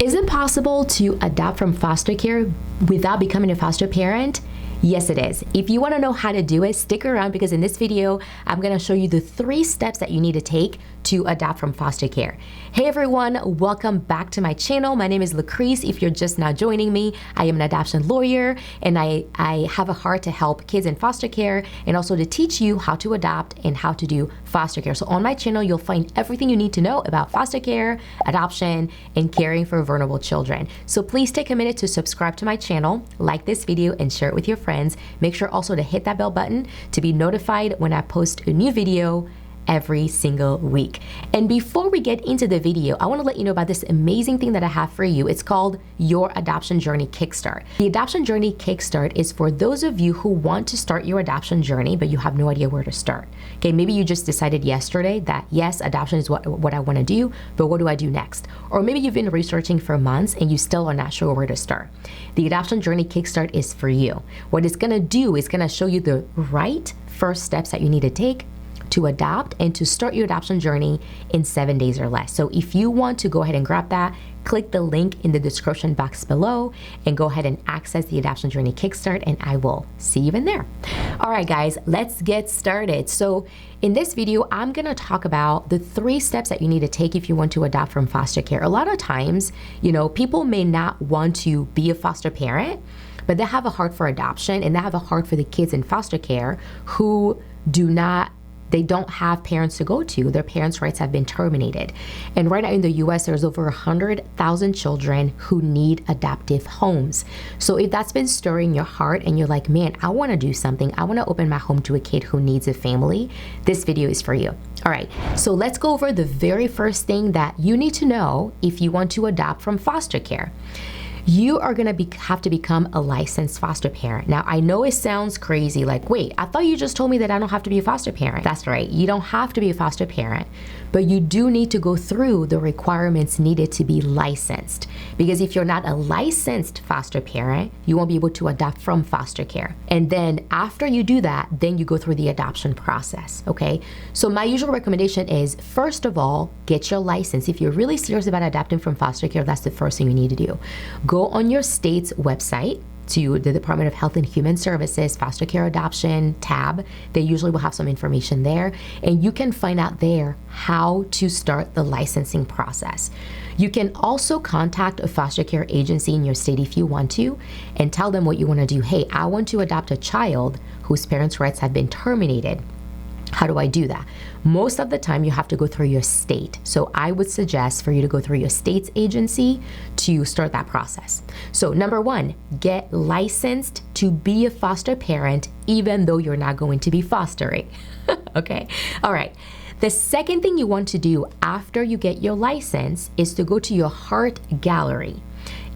Is it possible to adopt from foster care without becoming a foster parent? Yes, it is. If you want to know how to do it, stick around because in this video, I'm going to show you the 3 steps that you need to take to adopt from foster care. Hey everyone, welcome back to my channel. My name is Lucrece. If you're just now joining me, I am an adoption lawyer and I have a heart to help kids in foster care and also to teach you how to adopt and how to do foster care. So on my channel, you'll find everything you need to know about foster care, adoption, and caring for vulnerable children. So please take a minute to subscribe to my channel, like this video, and share it with your friends. Make sure also to hit that bell button to be notified when I post a new video every single week. And before we get into the video, I want to let you know about this amazing thing that I have for you. It's called Your Adoption Journey Kickstart. The Adoption Journey Kickstart is for those of you who want to start your adoption journey, but you have no idea where to start. Okay, maybe you just decided yesterday that yes, adoption is what I want to do, but what do I do next? Or maybe you've been researching for months and you still are not sure where to start. The Adoption Journey Kickstart is for you. What it's going to do is going to show you the right first steps that you need to take to adopt and to start your adoption journey in 7 days or less. So if you want to go ahead and grab that, click the link in the description box below and go ahead and access the Adoption Journey Kickstart, and I will see you in there. All right, guys, let's get started. So in this video, I'm gonna talk about the 3 steps that you need to take if you want to adopt from foster care. A lot of times, people may not want to be a foster parent, but they have a heart for adoption and they have a heart for the kids in foster care who they don't have parents to go to. Their parents' rights have been terminated. And right now in the US, there's over 100,000 children who need adoptive homes. So if that's been stirring your heart and you're like, man, I want to do something, I want to open my home to a kid who needs a family, this video is for you. All right, so let's go over the very first thing that you need to know if you want to adopt from foster care. You are going to have to become a licensed foster parent. Now, I know it sounds crazy, like, wait, I thought you just told me that I don't have to be a foster parent. That's right, you don't have to be a foster parent, but you do need to go through the requirements needed to be licensed. Because if you're not a licensed foster parent, you won't be able to adopt from foster care. And then after you do that, then you go through the adoption process, okay? So my usual recommendation is, first of all, get your license. If you're really serious about adopting from foster care, that's the first thing you need to do. Go on your state's website to the Department of Health and Human Services Foster Care Adoption tab. They usually will have some information there, and you can find out there how to start the licensing process. You can also contact a foster care agency in your state if you want to and tell them what you want to do. Hey, I want to adopt a child whose parents' rights have been terminated. How do I do that? Most of the time you have to go through your state. So I would suggest for you to go through your state's agency to start that process. So number 1, get licensed to be a foster parent, even though you're not going to be fostering. Okay. All right. The second thing you want to do after you get your license is to go to your heart gallery.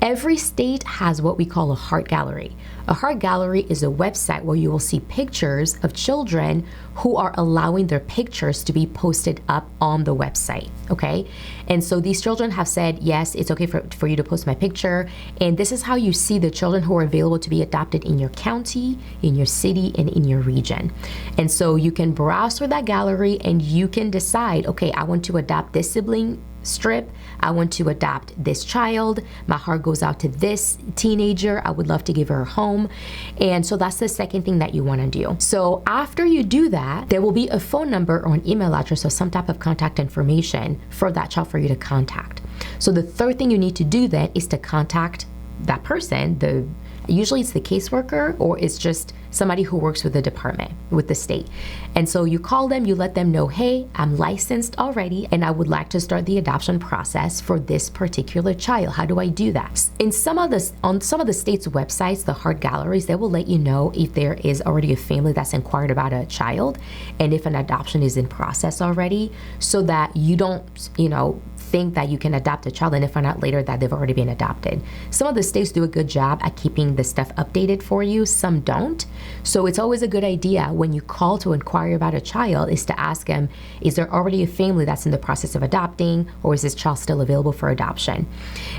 Every state has what we call a heart gallery. A heart gallery is a website where you will see pictures of children who are allowing their pictures to be posted up on the website, okay? And so these children have said, yes, it's okay for you to post my picture. And this is how you see the children who are available to be adopted in your county, in your city, and in your region. And so you can browse through that gallery and you can decide, okay, I want to adopt this sibling strip. I want to adopt this child. My heart goes out to this teenager. I would love to give her a home. And so that's the second thing that you want to do. So after you do that, there will be a phone number or an email address or some type of contact information for that child for you to contact. So the third thing you need to do then is to contact that person. Usually it's the caseworker or it's just somebody who works with the department, with the state. And so you call them, you let them know, hey, I'm licensed already and I would like to start the adoption process for this particular child. How do I do that? On some of the state's websites, the heart galleries, they will let you know if there is already a family that's inquired about a child and if an adoption is in process already, so that you don't, think that you can adopt a child and then find out later that they've already been adopted. Some of the states do a good job at keeping the stuff updated for you, some don't. So it's always a good idea when you call to inquire about a child is to ask them, is there already a family that's in the process of adopting, or is this child still available for adoption?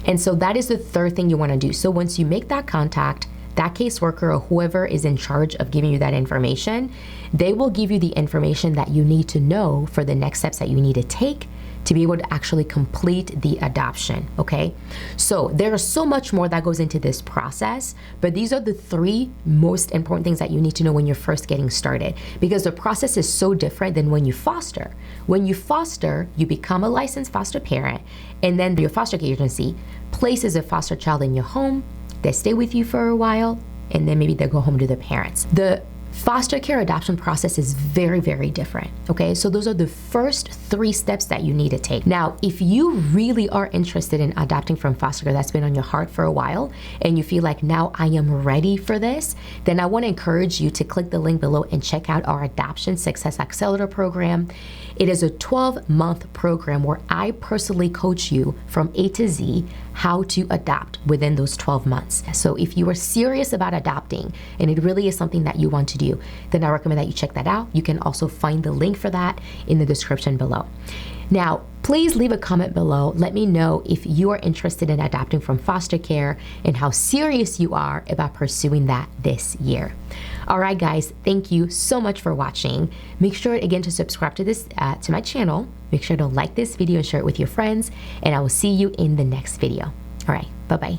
And so that is the third thing you want to do. So once you make that contact, that caseworker or whoever is in charge of giving you that information, they will give you the information that you need to know for the next steps that you need to take to be able to actually complete the adoption, okay? So there is so much more that goes into this process, but these are the 3 most important things that you need to know when you're first getting started, because the process is so different than when you foster. When you foster, you become a licensed foster parent, and then your foster care agency places a foster child in your home. They stay with you for a while, and then maybe they go home to their parents. The foster care adoption process is very, very different, okay? So those are the first 3 steps that you need to take. Now, if you really are interested in adopting from foster care, that's been on your heart for a while, and you feel like now I am ready for this, then I want to encourage you to click the link below and check out our Adoption Success Accelerator program. It is a 12-month program where I personally coach you from A to Z how to adopt within those 12 months. So if you are serious about adopting and it really is something that you want to do, then I recommend that you check that out. You can also find the link for that in the description below. Now, please leave a comment below. Let me know if you are interested in adopting from foster care and how serious you are about pursuing that this year. All right, guys, thank you so much for watching. Make sure again to subscribe to this to my channel. Make sure to like this video and share it with your friends, and I will see you in the next video. All right, bye-bye.